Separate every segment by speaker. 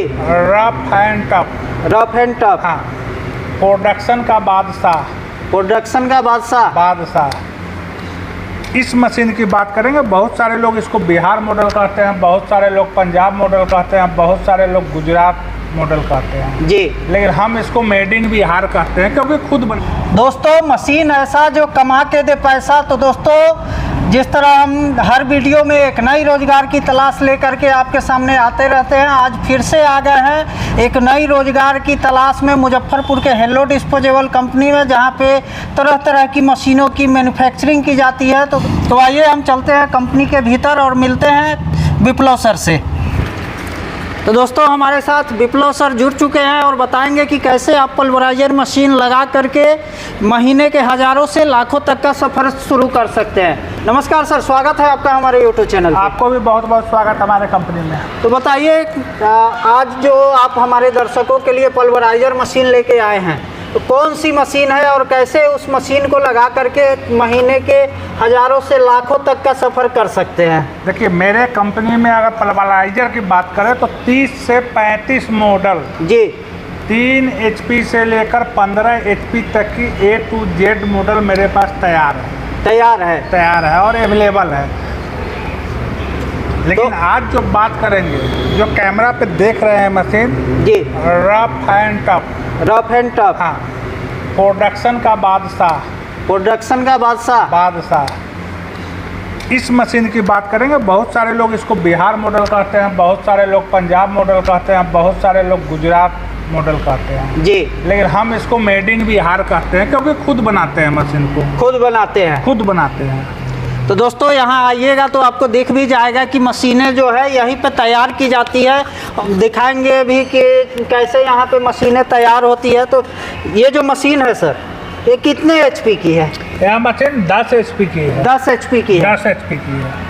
Speaker 1: Rough and tough.
Speaker 2: Rough and tough.
Speaker 1: हाँ, production का बादशाह।
Speaker 2: प्रोडक्शन का बादशाह।
Speaker 1: बादशाह। इस मशीन की बात करेंगे, बहुत सारे लोग इसको बिहार मॉडल कहते हैं, बहुत सारे लोग पंजाब मॉडल कहते हैं, बहुत सारे लोग गुजरात मॉडल कहते हैं
Speaker 2: जी,
Speaker 1: लेकिन हम इसको मेड इन बिहार कहते हैं क्योंकि खुद
Speaker 2: दोस्तों मशीन ऐसा जो कमा के दे पैसा। तो दोस्तों जिस तरह हम हर वीडियो में एक नई रोजगार की तलाश लेकर के आपके सामने आते रहते हैं, आज फिर से आ गए हैं एक नई रोजगार की तलाश में मुजफ्फरपुर के हेलो डिस्पोजेबल कंपनी में, जहां पे तरह तरह की मशीनों की मैन्युफैक्चरिंग की जाती है। तो आइए हम चलते हैं कंपनी के भीतर और मिलते हैं विप्लव सर से। तो दोस्तों हमारे साथ विप्लव सर जुड़ चुके हैं और बताएंगे कि कैसे आप पल्वराइजर मशीन लगा करके महीने के हज़ारों से लाखों तक का सफ़र शुरू कर सकते हैं। नमस्कार सर, स्वागत है आपका हमारे यूट्यूब चैनल पे।
Speaker 1: आपको भी बहुत बहुत स्वागत हमारे कंपनी में।
Speaker 2: तो बताइए आज जो आप हमारे दर्शकों के लिए पल्वराइजर मशीन लेके आए हैं, तो कौन सी मशीन है और कैसे उस मशीन को लगा करके महीने के हज़ारों से लाखों तक का सफ़र कर सकते हैं? देखिए, मेरे कंपनी में अगर पल्वराइजर की बात करें तो 30 से 35 मॉडल जी,
Speaker 1: 3 HP से लेकर 15 HP तक की A to Z मॉडल मेरे पास तैयार है और अवेलेबल है। लेकिन आज जो बात करेंगे, जो कैमरा पे देख रहे हैं मशीन
Speaker 2: जी,
Speaker 1: rough and tough.
Speaker 2: Rough and tough.
Speaker 1: हाँ, प्रोडक्शन का बादशाह।
Speaker 2: प्रोडक्शन का बादशाह। इस मशीन की बात करेंगे, बहुत सारे लोग इसको बिहार मॉडल कहते हैं, बहुत सारे लोग पंजाब मॉडल कहते हैं, बहुत सारे लोग गुजरात मॉडल कहते हैं जी,
Speaker 1: लेकिन हम इसको मेड इन बिहार कहते हैं क्योंकि खुद बनाते हैं मशीन को।
Speaker 2: खुद बनाते हैं। तो दोस्तों यहाँ आइएगा तो आपको दिख भी जाएगा कि मशीनें जो है यहीं पे तैयार की जाती है। दिखाएंगे भी कि कैसे यहाँ पे मशीनें तैयार होती है। तो ये जो मशीन है सर, ये कितने HP की है?
Speaker 1: यह मशीन 10 HP की है।
Speaker 2: 10 HP की है।
Speaker 1: 10 HP की है।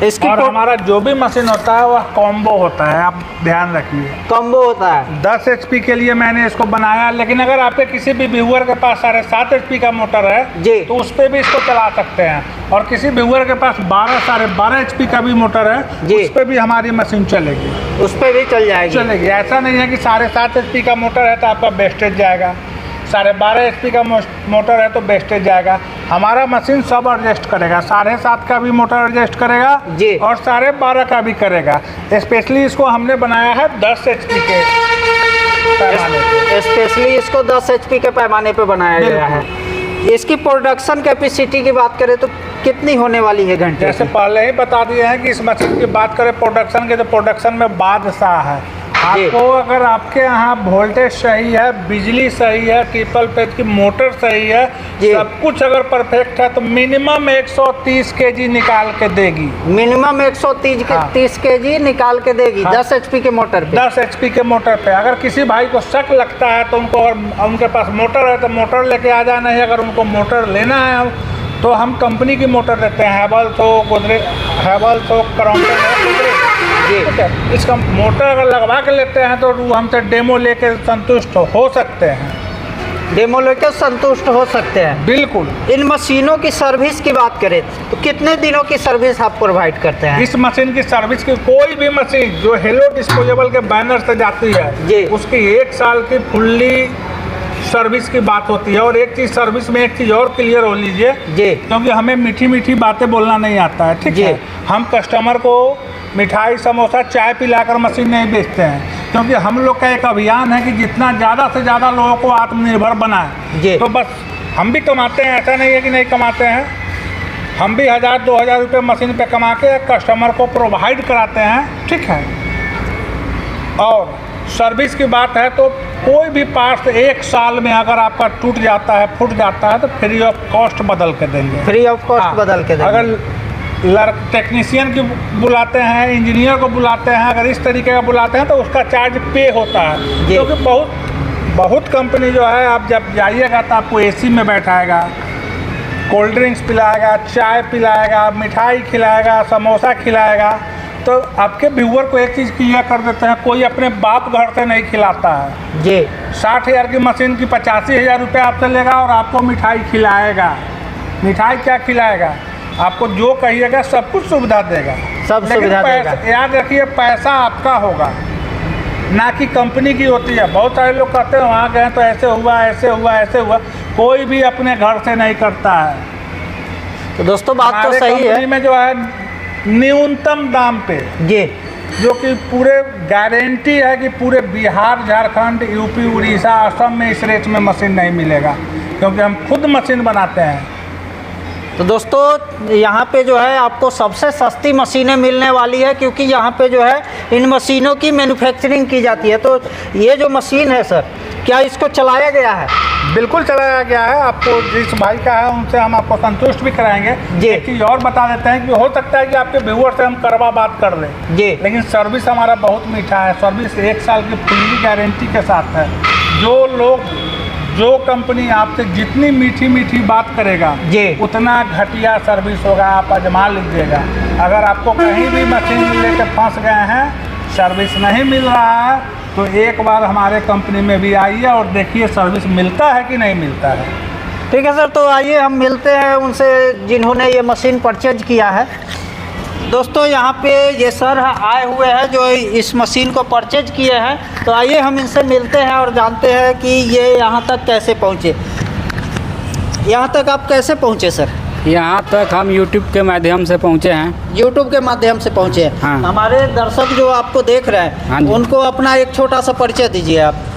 Speaker 2: इसकी
Speaker 1: और हमारा जो भी मशीन होता है वह कॉम्बो होता है, आप ध्यान रखिए।
Speaker 2: कॉम्बो होता है।
Speaker 1: 10 HP के लिए मैंने इसको बनाया, लेकिन अगर आपके किसी भी व्यूअर के पास 7.5 HP का मोटर है
Speaker 2: जी,
Speaker 1: तो उस पर भी इसको चला सकते हैं। और किसी व्यूअर के पास 12-12.5 HP का भी मोटर है
Speaker 2: जी,
Speaker 1: उस पर भी हमारी मशीन चलेगी।
Speaker 2: उस पर भी चलेगी।
Speaker 1: ऐसा नहीं है कि 7.5 HP का मोटर है तो आपका वेस्टेज जाएगा, 12.5 HP का मोटर है तो वेस्टेज जाएगा। हमारा मशीन सब एडजस्ट करेगा, 7.5 का भी मोटर एडजस्ट करेगा
Speaker 2: जी, और
Speaker 1: 12.5 का भी करेगा। स्पेशली इसको हमने बनाया है 10 HP के पैमाने पे।
Speaker 2: स्पेशली इसको 10 HP के पैमाने पे बनाया गया है। इसकी प्रोडक्शन कैपेसिटी की बात करें तो कितनी होने वाली है घंटे?
Speaker 1: जैसे पहले ही बता दिए हैं कि इस मशीन की बात करें प्रोडक्शन की, तो प्रोडक्शन में बादशाह है। आपको अगर आपके यहाँ वोल्टेज सही है, बिजली सही है, ट्रिपल फेज की मोटर सही है, सब कुछ अगर परफेक्ट है तो मिनिमम 130 kg निकाल के देगी।
Speaker 2: मिनिमम 130 kg निकाल के देगी। हाँ, 10 HP के मोटर पे।
Speaker 1: 10 HP के मोटर पे। अगर किसी भाई को शक लगता है तो उनको, अगर उनके पास मोटर है तो मोटर लेके आ जाना है। अगर उनको मोटर लेना है तो हम कंपनी की मोटर देते हैं, हैवेल्स हो, क्रॉम्पटन है। इसका मोटर अगर लगवा के लेते हैं तो हमसे डेमो लेके संतुष्ट हो सकते हैं।
Speaker 2: डेमो लेके संतुष्ट हो सकते हैं,
Speaker 1: बिल्कुल।
Speaker 2: इन मशीनों की सर्विस की बात करें तो कितने दिनों की सर्विस आप प्रोवाइड करते हैं?
Speaker 1: इस मशीन की सर्विस की, कोई भी मशीन जो हेलो डिस्पोजेबल के बैनर से जाती है उसकी 1 साल की फुल्ली सर्विस की बात होती है। और एक चीज़ सर्विस में एक चीज़ और क्लियर हो लीजिए जी, क्योंकि हमें मीठी मीठी बातें बोलना नहीं आता है, ठीक है। हम कस्टमर को मिठाई, समोसा, चाय पिलाकर मशीन नहीं बेचते हैं, क्योंकि हम लोग का एक अभियान है कि जितना ज़्यादा से ज़्यादा लोगों को आत्मनिर्भर बनाए। तो बस हम भी कमाते हैं, ऐसा नहीं है कि नहीं कमाते हैं। हम भी 1000-2000 रुपये मशीन पे कमा के कस्टमर को प्रोवाइड कराते हैं, ठीक है। और सर्विस की बात है तो कोई भी पार्ट 1 साल में अगर आपका टूट जाता है, फूट जाता है तो फ्री ऑफ कॉस्ट बदल के देंगे।
Speaker 2: फ्री ऑफ कॉस्ट बदल के देंगे।
Speaker 1: अगर टेक्नीशियन की बुलाते हैं, इंजीनियर को बुलाते हैं, अगर इस तरीके का बुलाते हैं तो उसका चार्ज पे होता है। क्योंकि बहुत कंपनी जो है, आप जब जाइएगा तो आपको AC में बैठाएगा, कोल्ड ड्रिंक्स पिलाएगा, चाय पिलाएगा, मिठाई खिलाएगा, समोसा खिलाएगा। तो आपके व्यूअर को एक चीज़ क्लियर कर देते हैं, कोई अपने बाप घर से नहीं खिलाता है जी। 60,000 की मशीन की 85,000 रुपये आपसे लेगा और आपको मिठाई खिलाएगा। मिठाई क्या खिलाएगा? आपको जो कहिएगा सब कुछ सुविधा देगा,
Speaker 2: सब सुविधा देगा।
Speaker 1: याद रखिए, पैसा आपका होगा, ना कि कंपनी की होती है। बहुत सारे लोग कहते हैं वहाँ गए तो ऐसे हुआ ऐसे हुआ ऐसे हुआ, कोई भी अपने घर से नहीं करता है।
Speaker 2: तो दोस्तों बात तो सही है।
Speaker 1: कंपनी में जो है न्यूनतम दाम पे
Speaker 2: जी,
Speaker 1: जो कि पूरे गारंटी है कि पूरे बिहार, झारखंड, यूपी, उड़ीसा, असम में इस रेट में मशीन नहीं मिलेगा, क्योंकि हम खुद मशीन बनाते हैं।
Speaker 2: तो दोस्तों यहाँ पे जो है आपको सबसे सस्ती मशीनें मिलने वाली है, क्योंकि यहाँ पे जो है इन मशीनों की मैन्युफैक्चरिंग की जाती है। तो ये जो मशीन है सर, क्या इसको चलाया गया है?
Speaker 1: बिल्कुल चलाया गया है। आपको जिस भाई का है उनसे हम आपको संतुष्ट भी कराएंगे।
Speaker 2: जी।
Speaker 1: एक चीज़ और बता देते हैं कि हो सकता है कि आपके व्यूअर से हम करवा बात कर लें
Speaker 2: जी,
Speaker 1: लेकिन सर्विस हमारा बहुत मीठा है। सर्विस 1 साल की फुल्ली गारंटी के साथ है। जो कंपनी आपसे जितनी मीठी मीठी बात करेगा
Speaker 2: जी,
Speaker 1: उतना घटिया सर्विस होगा, आप आजमा लीजिएगा। अगर आपको कहीं भी मशीन लेकर फंस गए हैं, सर्विस नहीं मिल रहा है, तो एक बार हमारे कंपनी में भी आइए और देखिए सर्विस मिलता है कि नहीं मिलता है।
Speaker 2: ठीक है सर, तो आइए हम मिलते हैं उनसे जिन्होंने ये मशीन परचेज किया है। दोस्तों यहाँ पे ये सर आए हुए हैं जो इस मशीन को परचेज किए हैं, तो आइए हम इनसे मिलते हैं और जानते हैं कि ये यहाँ तक कैसे पहुँचे। यहाँ तक आप कैसे पहुँचे सर?
Speaker 3: यहाँ तक हम YouTube के माध्यम से पहुँचे हैं।
Speaker 2: YouTube के माध्यम से पहुँचे हैं।
Speaker 3: हाँ।
Speaker 2: हमारे दर्शक जो आपको देख रहे
Speaker 3: हाँ
Speaker 2: हैं
Speaker 3: जी।
Speaker 2: उनको अपना एक छोटा सा परिचय दीजिए आप।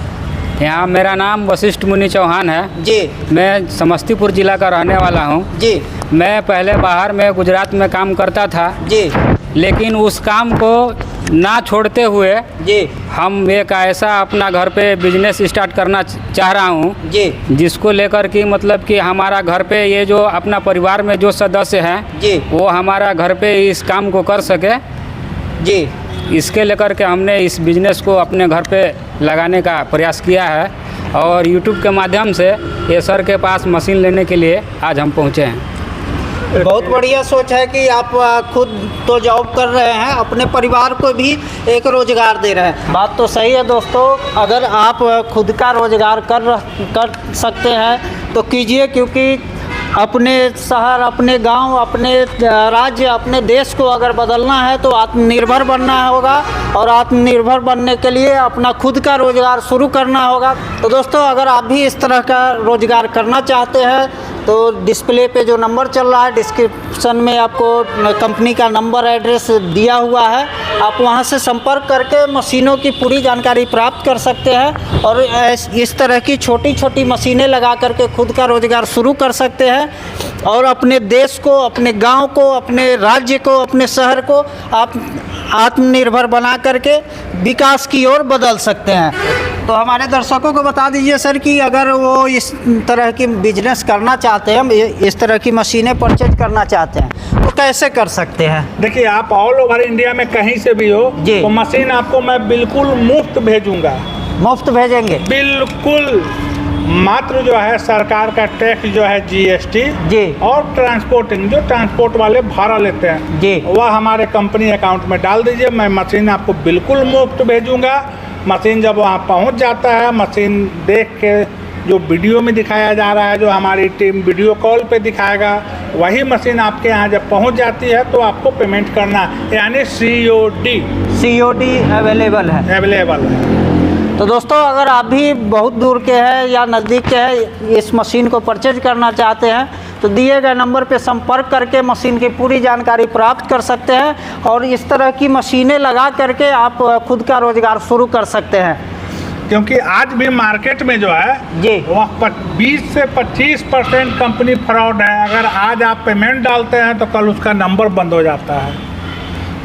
Speaker 3: यहाँ मेरा नाम वशिष्ठ मुनि चौहान है।
Speaker 2: जी
Speaker 3: मैं समस्तीपुर ज़िला का रहने वाला हूँ।
Speaker 2: जी
Speaker 3: मैं पहले बाहर में गुजरात में काम करता था,
Speaker 2: जी
Speaker 3: लेकिन उस काम को ना छोड़ते हुए
Speaker 2: जी
Speaker 3: हम एक ऐसा अपना घर पे बिजनेस स्टार्ट करना चाह रहा हूँ,
Speaker 2: जी
Speaker 3: जिसको लेकर कि मतलब कि हमारा घर पे ये जो अपना परिवार में जो सदस्य हैं
Speaker 2: जी
Speaker 3: वो हमारा घर पे इस काम को कर सके।
Speaker 2: जी
Speaker 3: इसके लेकर के हमने इस बिज़नेस को अपने घर पे लगाने का प्रयास किया है और YouTube के माध्यम से ये सर के पास मशीन लेने के लिए आज हम पहुँचे हैं।
Speaker 2: बहुत बढ़िया सोच है कि आप खुद तो जॉब कर रहे हैं, अपने परिवार को भी एक रोज़गार दे रहे हैं। बात तो सही है दोस्तों, अगर आप खुद का रोज़गार कर सकते हैं तो कीजिए, क्योंकि अपने शहर, अपने गांव, अपने राज्य, अपने देश को अगर बदलना है तो आत्मनिर्भर बनना होगा, और आत्मनिर्भर बनने के लिए अपना खुद का रोज़गार शुरू करना होगा। तो दोस्तों अगर आप भी इस तरह का रोज़गार करना चाहते हैं तो डिस्प्ले पे जो नंबर चल रहा है, डिस्क्रिप्शन में आपको कंपनी का नंबर, एड्रेस दिया हुआ है, आप वहां से संपर्क करके मशीनों की पूरी जानकारी प्राप्त कर सकते हैं और इस तरह की छोटी छोटी मशीनें लगा करके खुद का रोज़गार शुरू कर सकते हैं और अपने देश को, अपने गांव को, अपने राज्य को, अपने शहर को आप आत्मनिर्भर बना करके विकास की ओर बदल सकते हैं। तो हमारे दर्शकों को बता दीजिए सर कि अगर वो इस तरह की बिजनेस करना चाहते हैं, इस तरह की मशीनें परचेज करना चाहते हैं, तो कैसे कर सकते हैं?
Speaker 1: देखिए, आप ऑल ओवर इंडिया में कहीं से भी हो
Speaker 2: जी।
Speaker 1: तो मशीन आपको मैं बिल्कुल मुफ्त भेजूंगा।
Speaker 2: मुफ्त भेजेंगे?
Speaker 1: बिल्कुल। मात्र जो है सरकार का टैक्स जो है GST
Speaker 2: जी
Speaker 1: और ट्रांसपोर्टिंग, जो ट्रांसपोर्ट वाले भाड़ा लेते हैं
Speaker 2: जी,
Speaker 1: वह हमारे कंपनी अकाउंट में डाल दीजिए। मैं मशीन आपको बिल्कुल मुफ्त भेजूंगा। मशीन जब वहाँ पहुँच जाता है, मशीन देख के जो वीडियो में दिखाया जा रहा है, जो हमारी टीम वीडियो कॉल पे दिखाएगा, वही मशीन आपके यहाँ जब पहुँच जाती है तो आपको पेमेंट करना है, यानी COD
Speaker 2: अवेलेबल है।
Speaker 1: अवेलेबल है।
Speaker 2: तो दोस्तों अगर आप भी बहुत दूर के हैं या नज़दीक के हैं, इस मशीन को परचेज करना चाहते हैं तो दिए गए नंबर पे संपर्क करके मशीन की पूरी जानकारी प्राप्त कर सकते हैं और इस तरह की मशीनें लगा करके आप खुद का रोज़गार शुरू कर सकते हैं।
Speaker 1: क्योंकि आज भी मार्केट में जो है
Speaker 2: जी
Speaker 1: वह 20 से 25% कंपनी फ्रॉड है। अगर आज आप पेमेंट डालते हैं तो कल उसका नंबर बंद हो जाता है।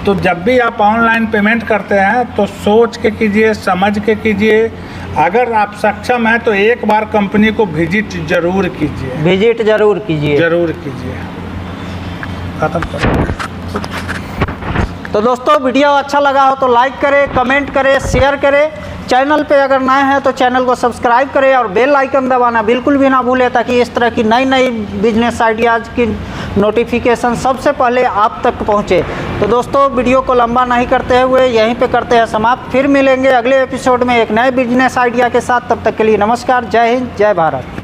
Speaker 1: तो जब भी आप ऑनलाइन पेमेंट करते हैं तो सोच के कीजिए, समझ के कीजिए। अगर आप सक्षम हैं तो एक बार कंपनी को विजिट जरूर कीजिए।
Speaker 2: विजिट जरूर कीजिए,
Speaker 1: जरूर कीजिए। खत्म करो।
Speaker 2: तो दोस्तों वीडियो अच्छा लगा हो तो लाइक करें, कमेंट करें, शेयर करें। चैनल पे अगर नए हैं तो चैनल को सब्सक्राइब करें और बेल आइकन दबाना बिल्कुल भी ना भूलें, ताकि इस तरह की नई नई बिजनेस आइडियाज़ की नोटिफिकेशन सबसे पहले आप तक पहुंचे। तो दोस्तों वीडियो को लंबा नहीं करते हुए यहीं पे करते हैं समाप्त। फिर मिलेंगे अगले एपिसोड में एक नए बिजनेस आइडिया के साथ। तब तक के लिए नमस्कार, जय हिंद, जय भारत।